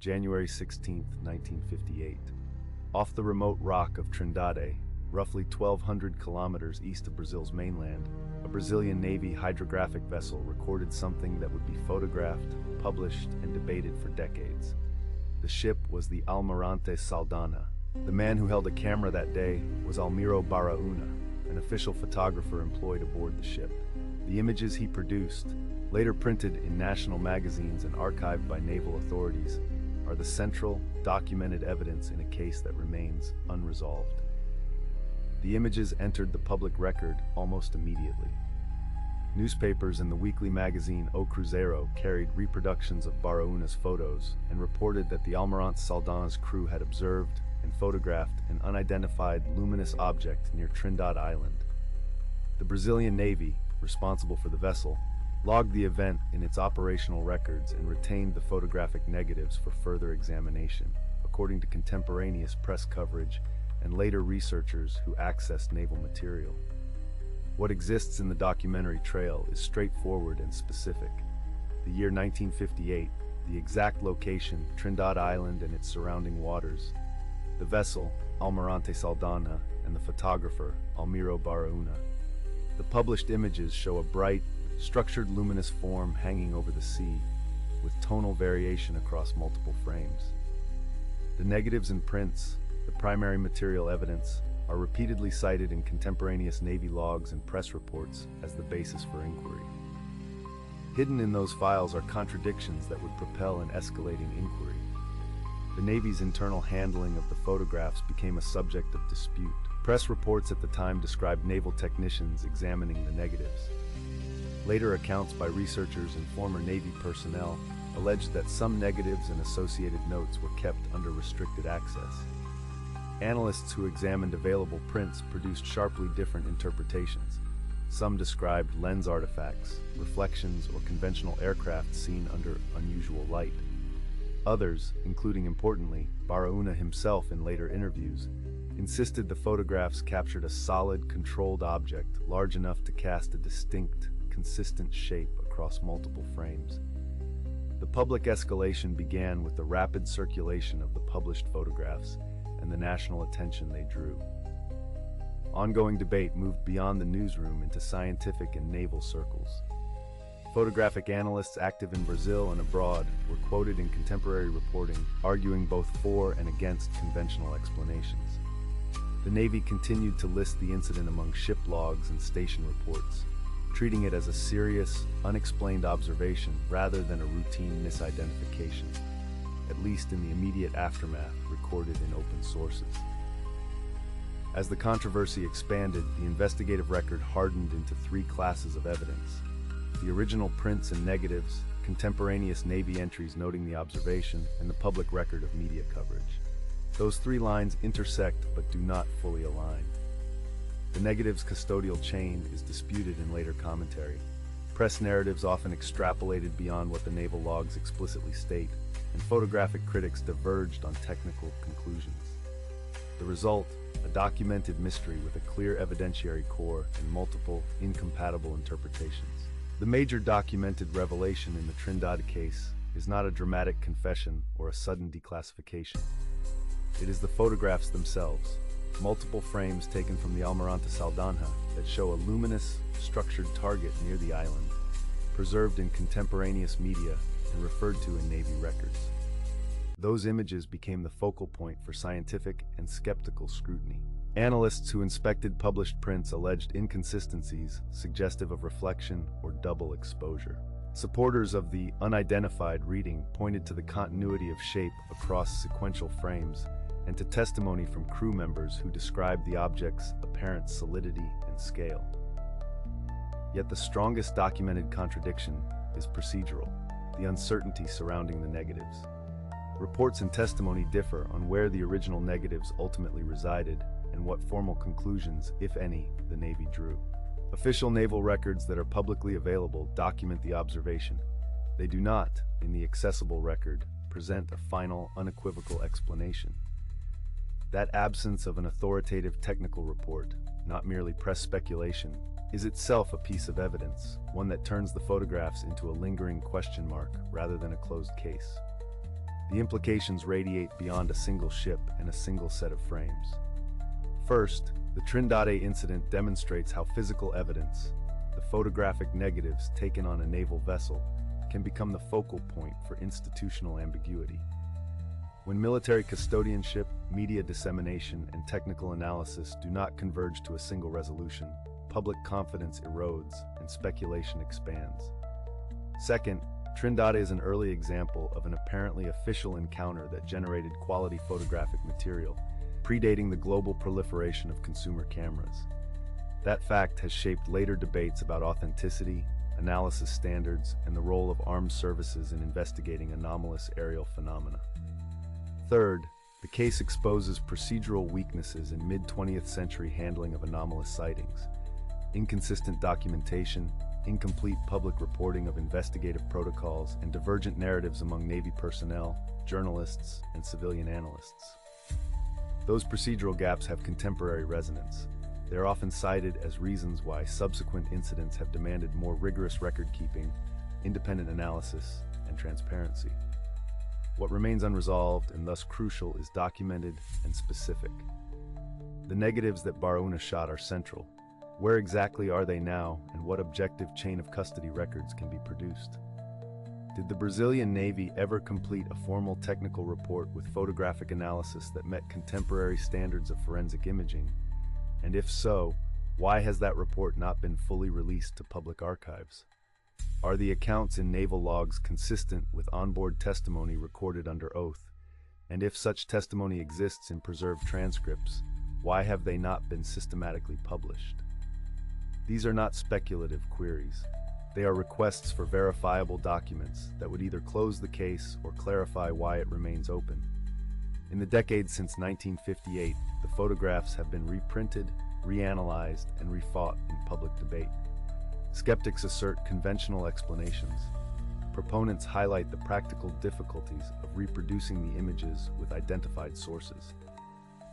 January 16, 1958. Off the remote rock of Trindade, roughly 1,200 kilometers east of Brazil's mainland, a Brazilian Navy hydrographic vessel recorded something that would be photographed, published, and debated for decades. The ship was the Almirante Saldanha. The man who held a camera that day was Almirante Baraúna, an official photographer employed aboard the ship. The images he produced, later printed in national magazines and archived by naval authorities, are the central, documented evidence in a case that remains unresolved. The images entered the public record almost immediately. Newspapers and the weekly magazine O Cruzeiro carried reproductions of Baraúna's photos and reported that the Almirante Saldanha's crew had observed and photographed an unidentified luminous object near Trindade Island. The Brazilian Navy, responsible for the vessel, logged the event in its operational records and retained the photographic negatives for further examination, according to contemporaneous press coverage and later researchers who accessed naval material. What exists in the documentary trail is straightforward and specific. The year 1958, the exact location, Trindade Island and its surrounding waters, the vessel, Almirante Saldanha, and the photographer, Almirante Baraúna. The published images show a bright, structured luminous form hanging over the sea, with tonal variation across multiple frames. The negatives and prints, the primary material evidence, are repeatedly cited in contemporaneous Navy logs and press reports as the basis for inquiry. Hidden in those files are contradictions that would propel an escalating inquiry. The Navy's internal handling of the photographs became a subject of dispute. Press reports at the time described naval technicians examining the negatives. Later accounts by researchers and former Navy personnel alleged that some negatives and associated notes were kept under restricted access. Analysts who examined available prints produced sharply different interpretations. Some described lens artifacts, reflections, or conventional aircraft seen under unusual light. Others, including importantly, Baraúna himself in later interviews, insisted the photographs captured a solid, controlled object large enough to cast a distinct, consistent shape across multiple frames. The public escalation began with the rapid circulation of the published photographs and the national attention they drew. Ongoing debate moved beyond the newsroom into scientific and naval circles. Photographic analysts active in Brazil and abroad were quoted in contemporary reporting, arguing both for and against conventional explanations. The Navy continued to list the incident among ship logs and station reports, treating it as a serious, unexplained observation rather than a routine misidentification, at least in the immediate aftermath recorded in open sources. As the controversy expanded, the investigative record hardened into three classes of evidence: the original prints and negatives, contemporaneous Navy entries noting the observation, and the public record of media coverage. Those three lines intersect but do not fully align. The negative's custodial chain is disputed in later commentary. Press narratives often extrapolated beyond what the naval logs explicitly state, and photographic critics diverged on technical conclusions. The result, a documented mystery with a clear evidentiary core and multiple, incompatible interpretations. The major documented revelation in the Trindade case is not a dramatic confession or a sudden declassification. It is the photographs themselves, multiple frames taken from the Almirante Saldanha that show a luminous, structured target near the island, preserved in contemporaneous media and referred to in Navy records. Those images became the focal point for scientific and skeptical scrutiny. Analysts who inspected published prints alleged inconsistencies suggestive of reflection or double exposure. Supporters of the unidentified reading pointed to the continuity of shape across sequential frames and to testimony from crew members who described the object's apparent solidity and scale. Yet the strongest documented contradiction is procedural, the uncertainty surrounding the negatives. Reports and testimony differ on where the original negatives ultimately resided and what formal conclusions, if any, the Navy drew. Official naval records that are publicly available document the observation. They do not, in the accessible record, present a final, unequivocal explanation. That absence of an authoritative technical report, not merely press speculation, is itself a piece of evidence, one that turns the photographs into a lingering question mark rather than a closed case. The implications radiate beyond a single ship and a single set of frames. First, the Trindade incident demonstrates how physical evidence, the photographic negatives taken on a naval vessel, can become the focal point for institutional ambiguity. When military custodianship, media dissemination, and technical analysis do not converge to a single resolution, public confidence erodes and speculation expands. Second, Trindade is an early example of an apparently official encounter that generated quality photographic material, predating the global proliferation of consumer cameras. That fact has shaped later debates about authenticity, analysis standards, and the role of armed services in investigating anomalous aerial phenomena. Third, the case exposes procedural weaknesses in mid-20th century handling of anomalous sightings. Inconsistent documentation, incomplete public reporting of investigative protocols, and divergent narratives among Navy personnel, journalists, and civilian analysts. Those procedural gaps have contemporary resonance. They are often cited as reasons why subsequent incidents have demanded more rigorous record-keeping, independent analysis, and transparency. What remains unresolved and thus crucial is documented and specific. The negatives that Baraúna shot are central. Where exactly are they now, and what objective chain of custody records can be produced? Did the Brazilian Navy ever complete a formal technical report with photographic analysis that met contemporary standards of forensic imaging? And if so, why has that report not been fully released to public archives? Are the accounts in naval logs consistent with onboard testimony recorded under oath? And if such testimony exists in preserved transcripts, why have they not been systematically published? These are not speculative queries. They are requests for verifiable documents that would either close the case or clarify why it remains open. In the decades since 1958, the photographs have been reprinted, reanalyzed, and refought in public debate. Skeptics assert conventional explanations. Proponents highlight the practical difficulties of reproducing the images with identified sources.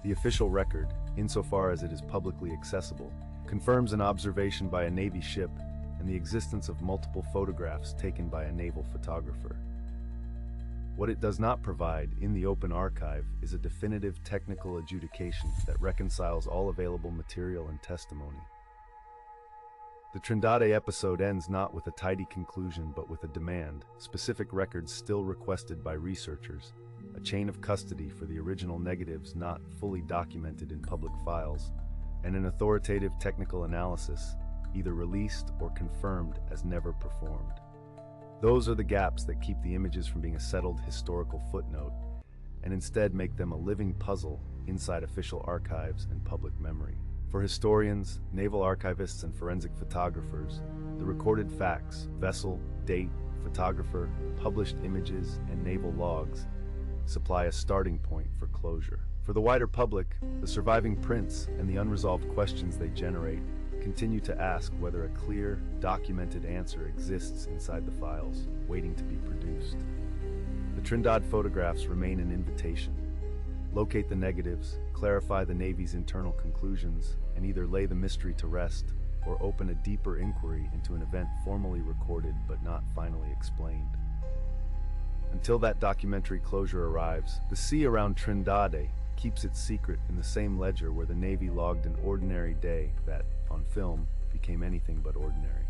The official record, insofar as it is publicly accessible, confirms an observation by a Navy ship and the existence of multiple photographs taken by a naval photographer. What it does not provide in the open archive is a definitive technical adjudication that reconciles all available material and testimony. The Trindade episode ends not with a tidy conclusion but with a demand, specific records still requested by researchers, a chain of custody for the original negatives not fully documented in public files, and an authoritative technical analysis, either released or confirmed as never performed. Those are the gaps that keep the images from being a settled historical footnote, and instead make them a living puzzle inside official archives and public memory. For historians, naval archivists, and forensic photographers, the recorded facts, vessel, date, photographer, published images, and naval logs supply a starting point for closure. For the wider public, the surviving prints and the unresolved questions they generate continue to ask whether a clear, documented answer exists inside the files, waiting to be produced. The Trindade photographs remain an invitation. Locate the negatives, clarify the Navy's internal conclusions, and either lay the mystery to rest or open a deeper inquiry into an event formally recorded but not finally explained. Until that documentary closure arrives, the sea around Trindade keeps its secret in the same ledger where the Navy logged an ordinary day that, on film, became anything but ordinary.